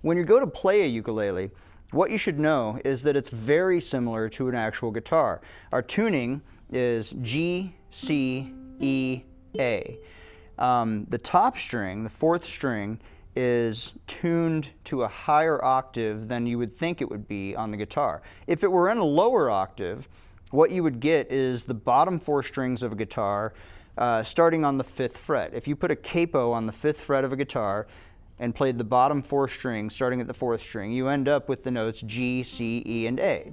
When you go to play a ukulele, what you should know is that it's very similar to an actual guitar. Our tuning is G, C, E, A. The top string, the fourth string, is tuned to a higher octave than you would think it would be on the guitar. If it were in a lower octave, what you would get is the bottom four strings of a guitar starting on the 5th fret. If you put a capo on the 5th fret of a guitar and played the bottom four strings starting at the 4th string, you end up with the notes G, C, E, and A.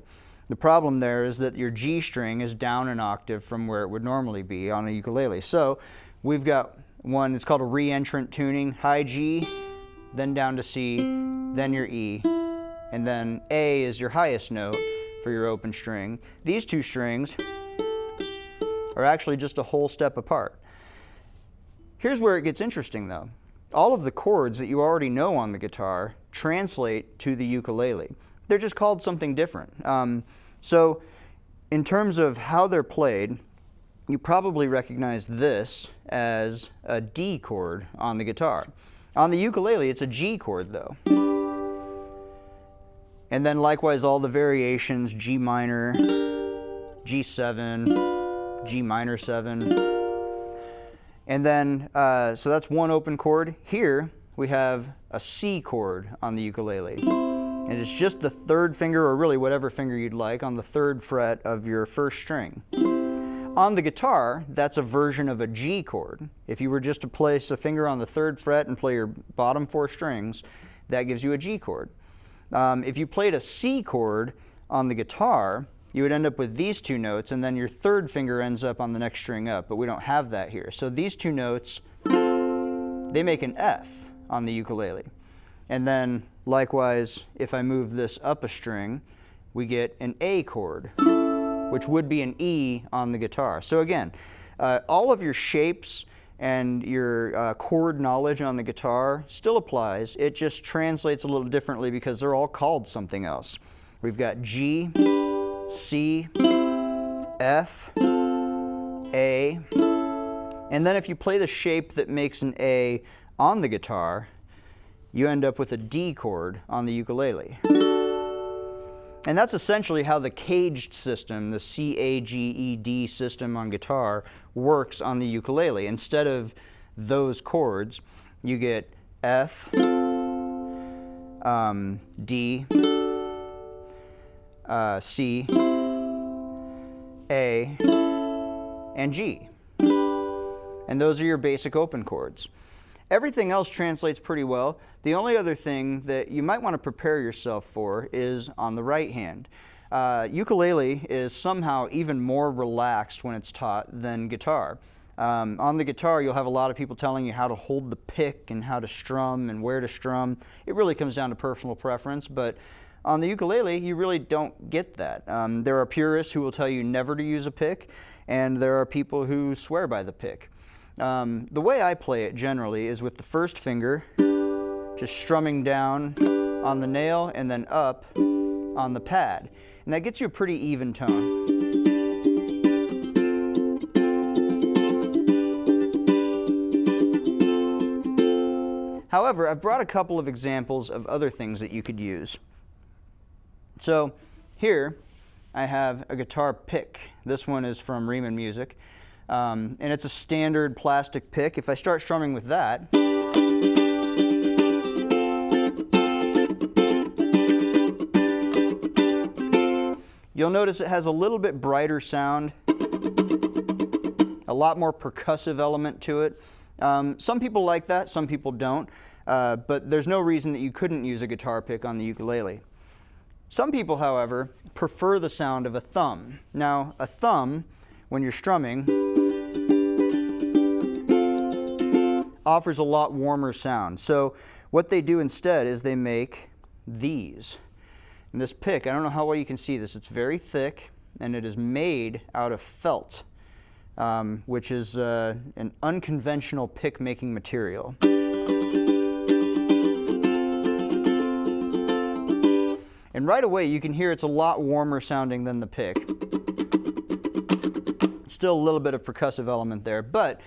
The problem there is that your G string is down an octave from where it would normally be on a ukulele. So we've got one, it's called a re-entrant tuning, high G, then down to C, then your E, and then A is your highest note for your open string. These two strings are actually just a whole step apart. Here's where it gets interesting though. All of the chords that you already know on the guitar translate to the ukulele. They're just called something different. So in terms of how they're played, you probably recognize this as a D chord on the guitar. On the ukulele, it's a G chord though. And then likewise all the variations, G minor, G7, G minor 7. And then, so that's one open chord. Here we have a C chord on the ukulele. And it's just the 3rd finger, or really whatever finger you'd like, on the 3rd fret of your 1st string. On the guitar, that's a version of a G chord. If you were just to place a finger on the 3rd fret and play your bottom 4 strings, that gives you a G chord. If you played a C chord on the guitar, you would end up with these two notes, and then your 3rd finger ends up on the next string up, but we don't have that here. So these two notes, they make an F on the ukulele. And then likewise, if I move this up a string, we get an A chord, which would be an E on the guitar. So again, all of your shapes and your chord knowledge on the guitar still applies. It just translates a little differently because they're all called something else. We've got G, C, F, A, and then if you play the shape that makes an A on the guitar, you end up with a D chord on the ukulele. And that's essentially how the caged system, the C-A-G-E-D system on guitar, works on the ukulele. Instead of those chords, you get F, D, C, A, and G. And those are your basic open chords. Everything else translates pretty well. The only other thing that you might want to prepare yourself for is on the right hand. Ukulele is somehow even more relaxed when it's taught than guitar. On the guitar, you'll have a lot of people telling you how to hold the pick and how to strum and where to strum. It really comes down to personal preference, but on the ukulele, you really don't get that. There are purists who will tell you never to use a pick, and there are people who swear by the pick. The way I play it generally is with the 1st finger just strumming down on the nail and then up on the pad. And that gets you a pretty even tone. However, I've brought a couple of examples of other things that you could use. So here I have a guitar pick. This one is from Riemann Music. And it's a standard plastic pick. If I start strumming with that, you'll notice it has a little bit brighter sound, a lot more percussive element to it. Some people like that, some people don't, but there's no reason that you couldn't use a guitar pick on the ukulele. Some people, however, prefer the sound of a thumb. Now, a thumb, when you're strumming, offers a lot warmer sound. So what they do instead is they make these. And this pick, I don't know how well you can see this, it's very thick and it is made out of felt, which is an unconventional pick making material. And right away you can hear it's a lot warmer sounding than the pick. Still a little bit of percussive element there, but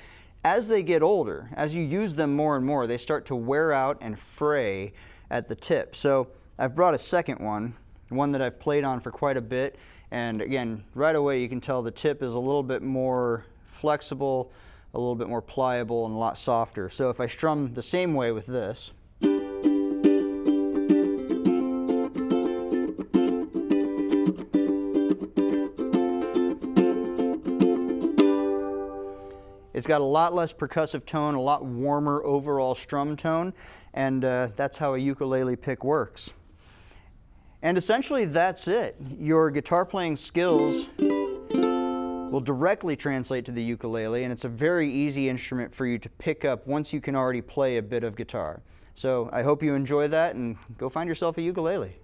as they get older, as you use them more and more, they start to wear out and fray at the tip. So I've brought a second one that I've played on for quite a bit, and again, right away you can tell the tip is a little bit more flexible, a little bit more pliable, and a lot softer. So if I strum the same way with this, it's got a lot less percussive tone, a lot warmer overall strum tone, and that's how a ukulele pick works. And essentially that's it. Your guitar playing skills will directly translate to the ukulele, and it's a very easy instrument for you to pick up once you can already play a bit of guitar. So I hope you enjoy that, and go find yourself a ukulele.